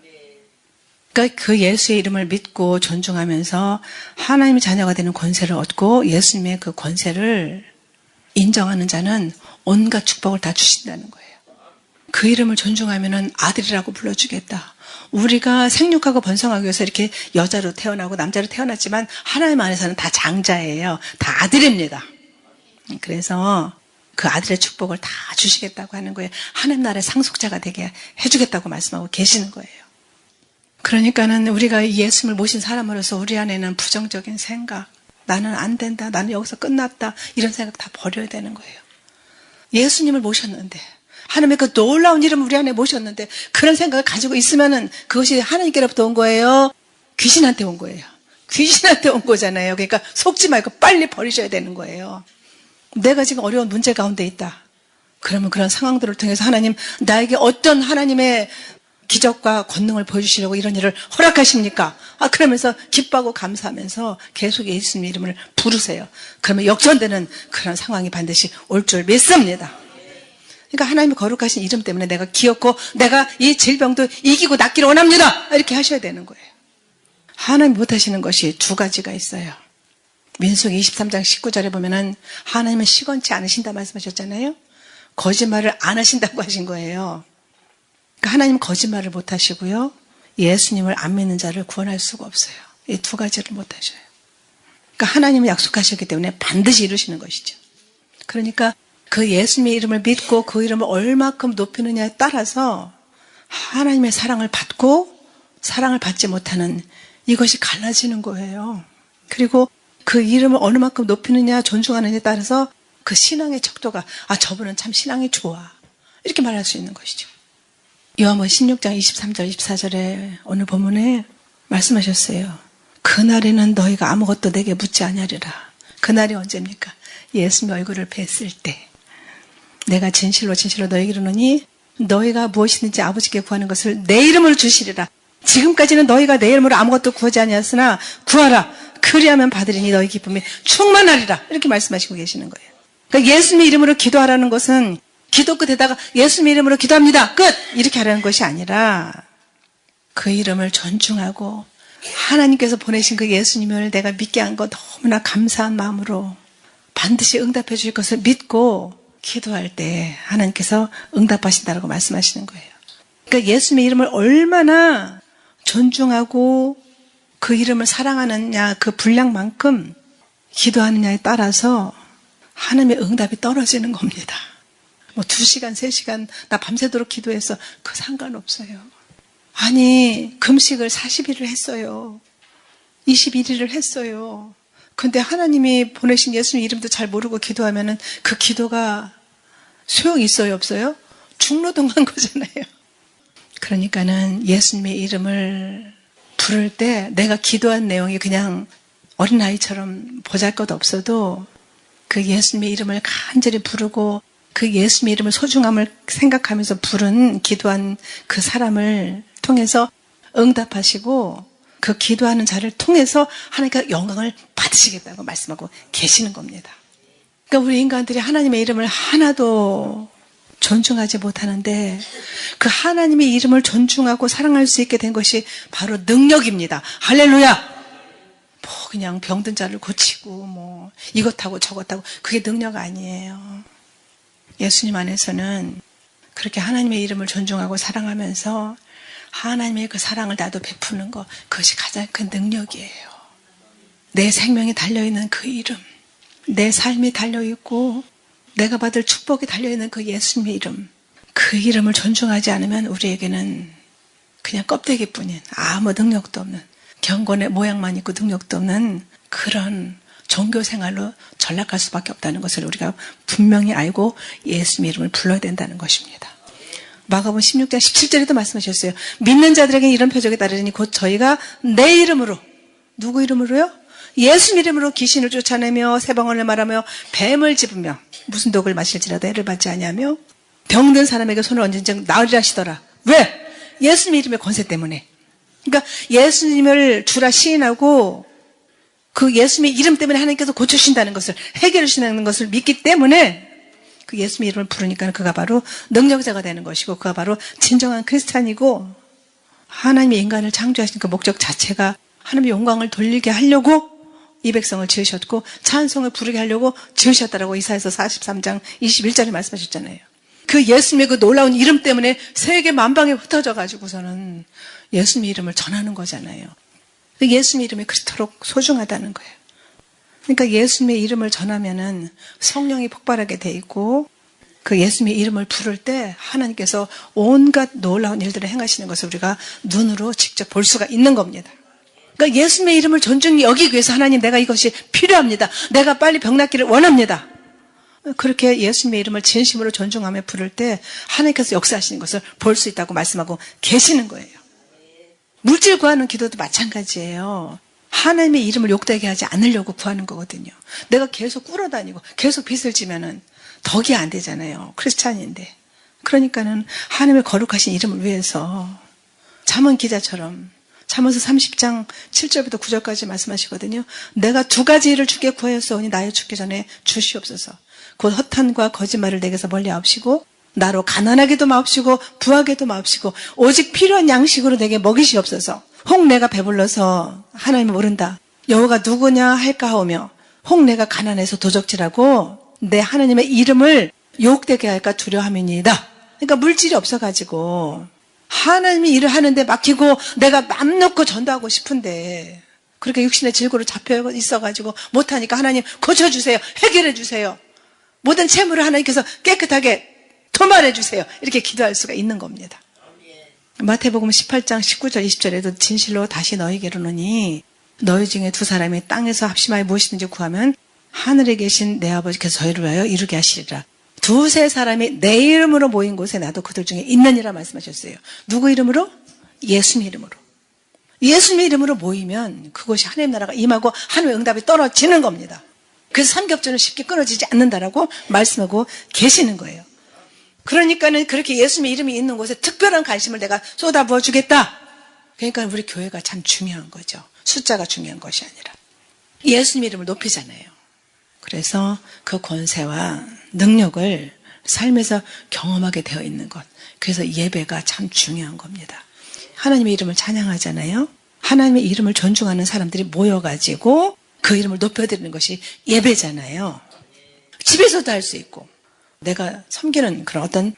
그러니까 그 예수의 이름을 믿고 존중하면서 하나님의 자녀가 되는 권세를 얻고 예수님의 그 권세를 인정하는 자는 온갖 축복을 다 주신다는 거예요. 그 이름을 존중하면은 아들이라고 불러주겠다. 우리가 생육하고 번성하기 위해서 이렇게 여자로 태어나고 남자로 태어났지만 하나님 안에서는 다 장자예요. 다 아들입니다. 그래서 그 아들의 축복을 다 주시겠다고 하는 거예요. 하나님 나라의 상속자가 되게 해주겠다고 말씀하고 계시는 거예요. 그러니까는 우리가 예수님을 모신 사람으로서 우리 안에는 부정적인 생각, 나는 안 된다, 나는 여기서 끝났다 이런 생각 다 버려야 되는 거예요. 예수님을 모셨는데 하나님의 그 놀라운 이름을 우리 안에 모셨는데 그런 생각을 가지고 있으면은 그것이 하나님께로부터 온 거예요? 귀신한테 온 거예요. 귀신한테 온 거잖아요. 그러니까 속지 말고 빨리 버리셔야 되는 거예요. 내가 지금 어려운 문제 가운데 있다. 그러면 그런 상황들을 통해서 하나님 나에게 어떤 하나님의 기적과 권능을 보여주시려고 이런 일을 허락하십니까? 그러면서 기뻐하고 감사하면서 계속 예수님의 이름을 부르세요. 그러면 역전되는 그런 상황이 반드시 올 줄 믿습니다. 그러니까 하나님의 거룩하신 이름 때문에 내가 기었고 내가 이 질병도 이기고 낫기를 원합니다. 이렇게 하셔야 되는 거예요. 하나님 못하시는 것이 두 가지가 있어요. 민수기 23장 19절에 보면은 하나님은 시건치 않으신다 말씀하셨잖아요. 거짓말을 안 하신다고 하신 거예요. 그러니까 하나님은 거짓말을 못 하시고요. 예수님을 안 믿는 자를 구원할 수가 없어요. 이 두 가지를 못 하셔요. 그러니까 하나님은 약속하셨기 때문에 반드시 이루시는 것이죠. 그러니까 그 예수님의 이름을 믿고 그 이름을 얼마큼 높이느냐에 따라서 하나님의 사랑을 받고 사랑을 받지 못하는 이것이 갈라지는 거예요. 그리고 그 이름을 어느 만큼 높이느냐 존중하느냐에 따라서 그 신앙의 척도가 저분은 참 신앙이 좋아 이렇게 말할 수 있는 것이죠. 요한복음 16장 23절 24절에 오늘 본문에 말씀하셨어요. 그날에는 너희가 아무것도 내게 묻지 아니하리라. 그날이 언제입니까? 예수님의 얼굴을 뵀을 때 내가 진실로 진실로 너희에게 이르노니 너희가 무엇이든지 아버지께 구하는 것을 내 이름으로 주시리라. 지금까지는 너희가 내 이름으로 아무것도 구하지 아니하였으나 구하라. 그리하면 받으리니 너희 기쁨이 충만하리라. 이렇게 말씀하시고 계시는 거예요. 그러니까 예수님의 이름으로 기도하라는 것은 기도 끝에다가 예수님의 이름으로 기도합니다. 끝! 이렇게 하라는 것이 아니라 그 이름을 존중하고 하나님께서 보내신 그 예수님을 내가 믿게 한 것 너무나 감사한 마음으로 반드시 응답해 주실 것을 믿고 기도할 때 하나님께서 응답하신다고 말씀하시는 거예요. 그러니까 예수님의 이름을 얼마나 존중하고 그 이름을 사랑하느냐 그 분량만큼 기도하느냐에 따라서 하나님의 응답이 떨어지는 겁니다. 2시간, 3시간 나 밤새도록 기도해서 그 상관없어요. 아니 금식을 40일을 했어요. 21일을 했어요. 근데 하나님이 보내신 예수님 이름도 잘 모르고 기도하면은 그 기도가 소용이 있어요, 없어요? 중노동한 거잖아요. 그러니까는 예수님의 이름을 부를 때 내가 기도한 내용이 그냥 어린아이처럼 보잘것없어도 그 예수님의 이름을 간절히 부르고 그 예수님의 이름을 소중함을 생각하면서 부른 기도한 그 사람을 통해서 응답하시고 그 기도하는 자를 통해서 하나님께서 영광을 받으시겠다고 말씀하고 계시는 겁니다. 그러니까 우리 인간들이 하나님의 이름을 하나도 존중하지 못하는데 그 하나님의 이름을 존중하고 사랑할 수 있게 된 것이 바로 능력입니다. 할렐루야! 그냥 병든 자를 고치고 이것하고 저것하고 그게 능력 아니에요. 예수님 안에서는 그렇게 하나님의 이름을 존중하고 사랑하면서 하나님의 그 사랑을 나도 베푸는 것, 그것이 가장 큰 능력이에요. 내 생명이 달려있는 그 이름, 내 삶이 달려있고 내가 받을 축복이 달려있는 그 예수님의 이름, 그 이름을 존중하지 않으면 우리에게는 그냥 껍데기뿐인 아무 능력도 없는 경건의 모양만 있고 능력도 없는 그런 종교생활로 전락할 수밖에 없다는 것을 우리가 분명히 알고 예수님의 이름을 불러야 된다는 것입니다. 마가복음 16장 17절에도 말씀하셨어요. 믿는 자들에게 이런 표적이 따르니 곧 저희가 내 이름으로, 누구 이름으로요? 예수 이름으로 귀신을 쫓아내며 새방언을 말하며 뱀을 집으며 무슨 독을 마실지라도 해를 받지 아니하며 병든 사람에게 손을 얹은 즉 나으리라 하시더라. 왜? 예수님 이름의 권세 때문에. 그러니까 예수님을 주라 시인하고 그 예수님의 이름 때문에 하나님께서 고쳐주신다는 것을, 해결해 주신다는 것을 믿기 때문에 그 예수님의 이름을 부르니까 그가 바로 능력자가 되는 것이고 그가 바로 진정한 크리스찬이고 하나님의 인간을 창조하신 그 목적 자체가 하나님의 영광을 돌리게 하려고 이 백성을 지으셨고 찬송을 부르게 하려고 지으셨다라고 이사야서 43장 21절에 말씀하셨잖아요. 그 예수님의 그 놀라운 이름 때문에 세계 만방에 흩어져 가지고서는 예수님의 이름을 전하는 거잖아요. 예수님의 이름이 그토록 소중하다는 거예요. 그러니까 예수님의 이름을 전하면은 성령이 폭발하게 돼 있고 그 예수님의 이름을 부를 때 하나님께서 온갖 놀라운 일들을 행하시는 것을 우리가 눈으로 직접 볼 수가 있는 겁니다. 그러니까 예수님의 이름을 존중히 여기기 위해서 하나님 내가 이것이 필요합니다. 내가 빨리 병 낫기를 원합니다. 그렇게 예수님의 이름을 진심으로 존중하며 부를 때 하나님께서 역사하시는 것을 볼 수 있다고 말씀하고 계시는 거예요. 물질 구하는 기도도 마찬가지예요. 하나님의 이름을 욕되게 하지 않으려고 구하는 거거든요. 내가 계속 꿇어다니고 계속 빚을 지면은 덕이 안 되잖아요. 크리스찬인데. 그러니까는 하나님의 거룩하신 이름을 위해서 잠언 기자처럼 잠언서 30장 7절부터 9절까지 말씀하시거든요. 내가 두 가지 일을 주께 구하였사오니 나의 죽기 전에 주시옵소서. 곧 허탄과 거짓말을 내게서 멀리 하옵시고 나로 가난하게도 마옵시고 부하게도 마옵시고 오직 필요한 양식으로 내게 먹이시옵소서. 혹 내가 배불러서 하나님을 모른다. 여호와가 누구냐 할까 하오며 혹 내가 가난해서 도적질하고 내 하나님의 이름을 욕되게 할까 두려함이니이다. 그러니까 물질이 없어가지고 하나님이 일을 하는데 막히고 내가 맘 놓고 전도하고 싶은데 그렇게 육신의 질고로 잡혀 있어가지고 못하니까 하나님 고쳐주세요. 해결해 주세요. 모든 채무를 하나님께서 깨끗하게 도말해 주세요. 이렇게 기도할 수가 있는 겁니다. 마태복음 18장 19절 20절에도 진실로 다시 너희에게로 오노니 너희 중에 두 사람이 땅에서 합심하여 무엇이든지 구하면 하늘에 계신 내 아버지께서 저희를 위하여 이루게 하시리라. 두세 사람이 내 이름으로 모인 곳에 나도 그들 중에 있느니라 말씀하셨어요. 누구 이름으로? 예수님 이름으로. 예수님의 이름으로 모이면 그곳이 하나님 나라가 임하고 하나님의 응답이 떨어지는 겁니다. 그래서 삼겹살은 쉽게 끊어지지 않는다라고 말씀하고 계시는 거예요. 그러니까는 그렇게 예수님의 이름이 있는 곳에 특별한 관심을 내가 쏟아부어 주겠다. 그러니까 우리 교회가 참 중요한 거죠. 숫자가 중요한 것이 아니라. 예수님 이름을 높이잖아요. 그래서 그 권세와 능력을 삶에서 경험하게 되어 있는 것. 그래서 예배가 참 중요한 겁니다. 하나님의 이름을 찬양하잖아요. 하나님의 이름을 존중하는 사람들이 모여가지고 그 이름을 높여드리는 것이 예배잖아요. 집에서도 할 수 있고 내가 섬기는 그런 어떤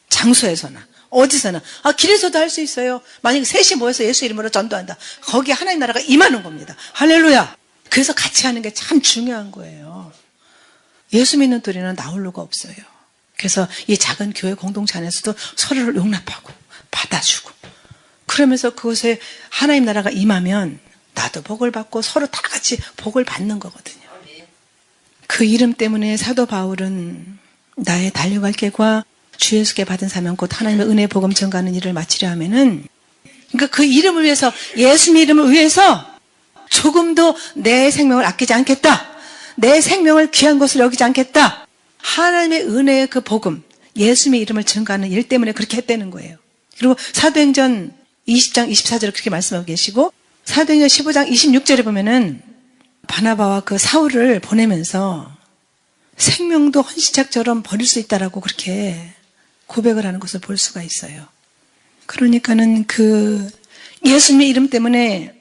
장소에서나 어디서나 길에서도 할 수 있어요. 만약에 셋이 모여서 예수 이름으로 전도한다. 거기에 하나님 나라가 임하는 겁니다. 할렐루야. 그래서 같이 하는 게 참 중요한 거예요. 예수 믿는 또래는 나홀로가 없어요. 그래서 이 작은 교회 공동체 안에서도 서로를 용납하고 받아주고 그러면서 그곳에 하나님 나라가 임하면 나도 복을 받고 서로 다 같이 복을 받는 거거든요. 그 이름 때문에 사도 바울은 나의 달려갈 길과 주 예수께 받은 사명 곧 하나님의 은혜 복음 전가하는 일을 마치려 하면은 그러니까 그 이름을 위해서 예수님 이름을 위해서 조금도 내 생명을 아끼지 않겠다. 내 생명을 귀한 것으로 여기지 않겠다. 하나님의 은혜의 그 복음 예수님의 이름을 전가하는 일 때문에 그렇게 했다는 거예요. 그리고 사도행전 20장 24절에 그렇게 말씀하고 계시고 사도행전 15장 26절에 보면은 바나바와 그 사울을 보내면서 생명도 헌시짝처럼 버릴 수 있다라고 그렇게 고백을 하는 것을 볼 수가 있어요. 그러니까는 그 예수님의 이름 때문에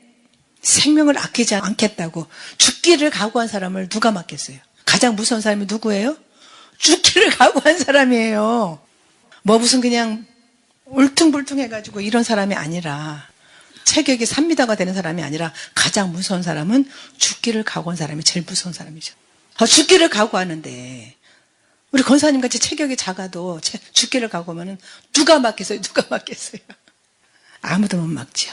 생명을 아끼지 않겠다고 죽기를 각오한 사람을 누가 맡겠어요? 가장 무서운 사람이 누구예요? 죽기를 각오한 사람이에요. 뭐 무슨 그냥 울퉁불퉁해가지고 이런 사람이 아니라 체격이 3m가 되는 사람이 아니라 가장 무서운 사람은 죽기를 각오한 사람이 제일 무서운 사람이죠. 죽기를 각오하는데 우리 권사님 같이 체격이 작아도 죽기를 각오하면 누가 맡겠어요? 누가 맡겠어요? 아무도 못 막죠.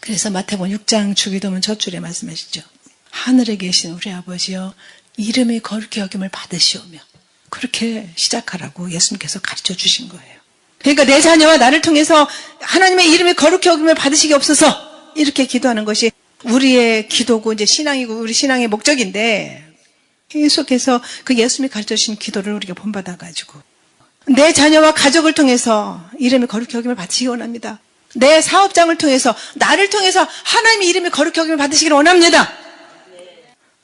그래서 마태복음 6장 주기도문 첫 줄에 말씀하시죠. 하늘에 계신 우리 아버지여 이름이 거룩히 여김을 받으시오며 그렇게 시작하라고 예수님께서 가르쳐 주신 거예요. 그러니까 내 자녀와 나를 통해서 하나님의 이름이 거룩히 여김을 받으시기 없어서 이렇게 기도하는 것이 우리의 기도고 이제 신앙이고 우리 신앙의 목적인데 계속해서 그 예수님이 가르쳐 주신 기도를 우리가 본받아가지고 내 자녀와 가족을 통해서 이름이 거룩히 여김을 받으시기 원합니다. 내 사업장을 통해서 나를 통해서 하나님의 이름이 거룩히 여김을 받으시기를 원합니다.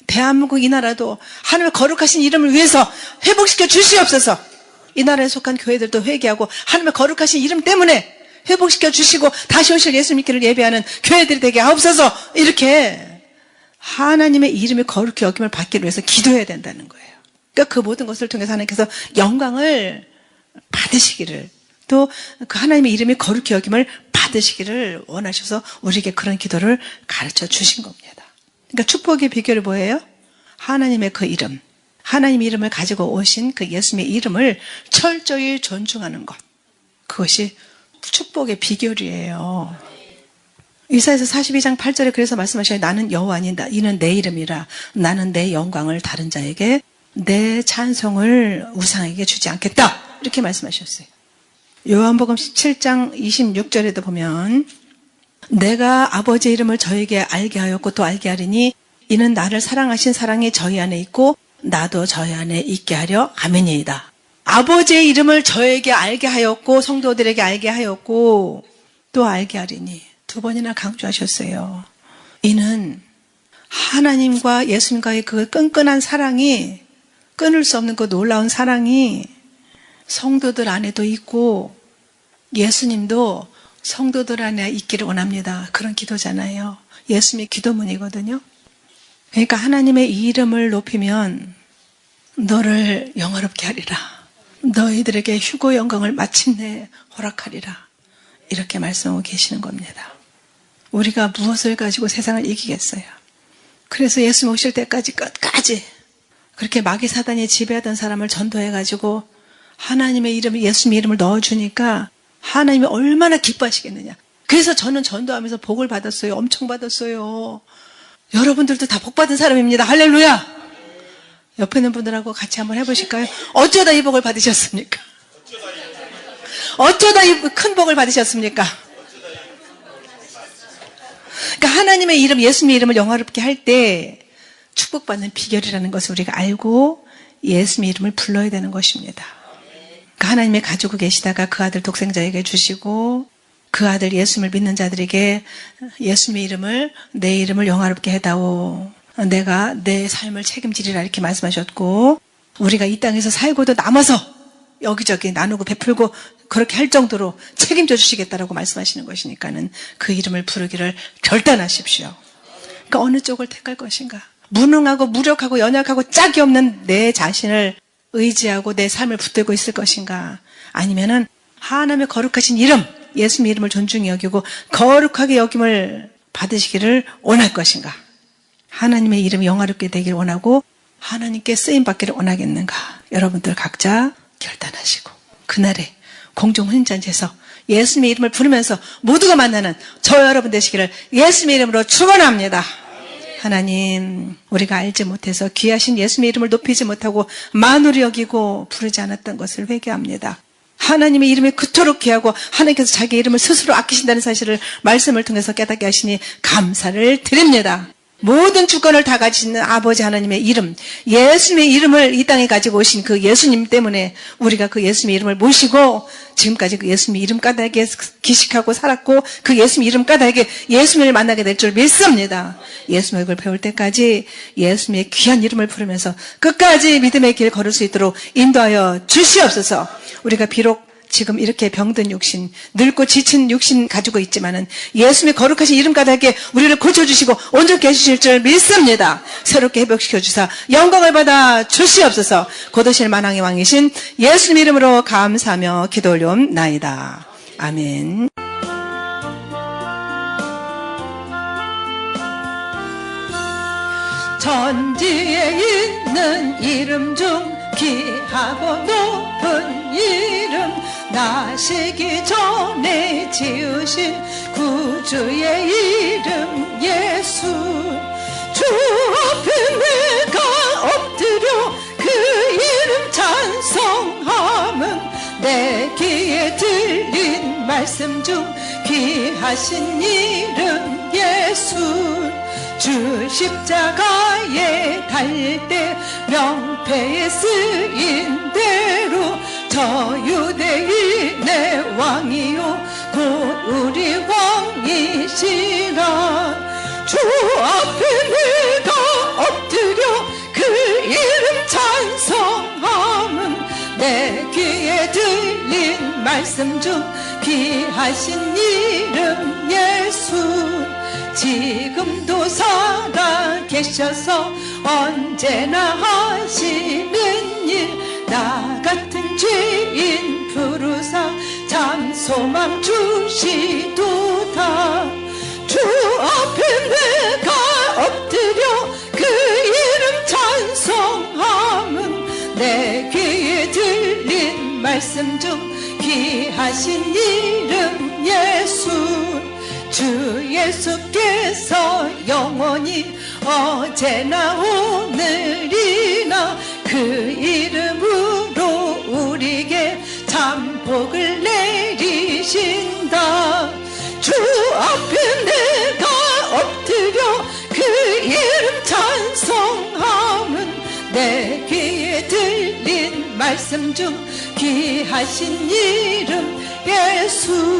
대한민국 이 나라도 하나님의 거룩하신 이름을 위해서 회복시켜 주시옵소서. 이 나라에 속한 교회들도 회개하고 하나님의 거룩하신 이름 때문에 회복시켜 주시고 다시 오실 예수 믿기를 예배하는 교회들이 되게 하옵소서. 이렇게 하나님의 이름이 거룩히 여김을 받기를 위해서 기도해야 된다는 거예요. 그러니까 그 모든 것을 통해서 하나님께서 영광을 받으시기를 또 그 하나님의 이름이 거룩히 여김을 받으시기를 원하셔서 우리에게 그런 기도를 가르쳐 주신 겁니다. 그러니까 축복의 비결이 뭐예요? 하나님의 그 이름, 하나님의 이름을 가지고 오신 그 예수님의 이름을 철저히 존중하는 것. 그것이 축복의 비결이에요. 이사야서 42장 8절에 그래서 말씀하셔요. 나는 여호와니 이는 내 이름이라 나는 내 영광을 다른 자에게 내 찬송을 우상에게 주지 않겠다. 이렇게 말씀하셨어요. 요한복음 17장 26절에도 보면 내가 아버지의 이름을 저에게 알게 하였고 또 알게 하리니 이는 나를 사랑하신 사랑이 저희 안에 있고 나도 저희 안에 있게 하려 함이니이다. 아버지의 이름을 저에게 알게 하였고 성도들에게 알게 하였고 또 알게 하리니 두 번이나 강조하셨어요. 이는 하나님과 예수님과의 그 끈끈한 사랑이 끊을 수 없는 그 놀라운 사랑이 성도들 안에도 있고 예수님도 성도들 안에 있기를 원합니다. 그런 기도잖아요. 예수님의 기도문이거든요. 그러니까 하나님의 이름을 높이면 너를 영화롭게 하리라. 너희들에게 휴고 영광을 마침내 허락하리라. 이렇게 말씀하고 계시는 겁니다. 우리가 무엇을 가지고 세상을 이기겠어요? 그래서 예수 오실 때까지 끝까지 그렇게 마귀 사단이 지배하던 사람을 전도해가지고 하나님의 이름, 예수님의 이름을 넣어주니까 하나님이 얼마나 기뻐하시겠느냐. 그래서 저는 전도하면서 복을 받았어요. 엄청 받았어요. 여러분들도 다 복 받은 사람입니다. 할렐루야. 옆에 있는 분들하고 같이 한번 해보실까요? 어쩌다 이 복을 받으셨습니까? 어쩌다 이 큰 복을 받으셨습니까? 그러니까 하나님의 이름, 예수님의 이름을 영화롭게 할 때 축복받는 비결이라는 것을 우리가 알고 예수님의 이름을 불러야 되는 것입니다. 그러니까 하나님의 가지고 계시다가 그 아들 독생자에게 주시고 그 아들 예수님을 믿는 자들에게 예수님의 이름을, 내 이름을 영화롭게 해다오. 내가 내 삶을 책임지리라 이렇게 말씀하셨고, 우리가 이 땅에서 살고도 남아서 여기저기 나누고 베풀고 그렇게 할 정도로 책임져 주시겠다라고 말씀하시는 것이니까는 그 이름을 부르기를 결단하십시오. 그러니까 어느 쪽을 택할 것인가? 무능하고 무력하고 연약하고 짝이 없는 내 자신을 의지하고 내 삶을 붙들고 있을 것인가? 아니면은 하나님의 거룩하신 이름, 예수님의 이름을 존중히 여기고 거룩하게 여김을 받으시기를 원할 것인가? 하나님의 이름이 영화롭게 되기를 원하고 하나님께 쓰임받기를 원하겠는가? 여러분들 각자 결단하시고 그날에 공중 혼인잔치에서 예수님의 이름을 부르면서 모두가 만나는 저 여러분 되시기를 예수님의 이름으로 축원합니다. 하나님, 우리가 알지 못해서 귀하신 예수님의 이름을 높이지 못하고 만으로 여기고 부르지 않았던 것을 회개합니다. 하나님의 이름이 그토록 귀하고 하나님께서 자기 이름을 스스로 아끼신다는 사실을 말씀을 통해서 깨닫게 하시니 감사를 드립니다. 모든 주권을 다 가지시는 아버지 하나님의 이름, 예수님의 이름을 이 땅에 가지고 오신 그 예수님 때문에 우리가 그 예수님의 이름을 모시고 지금까지 그 예수님의 이름 까닭에 기식하고 살았고 그 예수님의 이름 까닭에 예수님을 만나게 될 줄 믿습니다. 예수님의 이름을 배울 때까지 예수님의 귀한 이름을 부르면서 끝까지 믿음의 길 걸을 수 있도록 인도하여 주시옵소서. 우리가 비록 지금 이렇게 병든 육신, 늙고 지친 육신 가지고 있지만은 예수님의 거룩하신 이름 까닭에 우리를 고쳐주시고 온전케 해주실 줄 믿습니다. 새롭게 회복시켜 주사 영광을 받아 주시옵소서. 고도실 만왕의 왕이신 예수님 이름으로 감사하며 기도 올려옵나이다. 아멘. 천지에 있는 이름 중 귀하고 높은 이름, 나시기 전에 지으신 구주의 이름 예수. 주 앞에 내가 엎드려 그 이름 찬송함은 내 귀에 들린 말씀 중 귀하신 이름 예수. 주 십자가에 달릴 때 명패에 쓰인 대로 저 유대인의 왕이요 곧 우리 왕이시라. 주 앞에 내가 엎드려 그 이름 찬송함은 내 귀에 들린 말씀 중 귀하신 이름 예수. 지금도 살아 계셔서 언제나 하시는 일, 나 같은 죄인 부르사 참 소망 주시도다. 주 앞에 내가 엎드려 그 이름 찬송함은 내 귀에 들린 말씀 중 귀하신 이름 예수. 주 예수께서 영원히 어제나 오늘이나 그 이름으로 우리에게 참 복을 내리신다. 주 앞에 내가 엎드려 그 이름 찬송함은 내 귀에 들린 말씀 중 귀하신 이름 예수.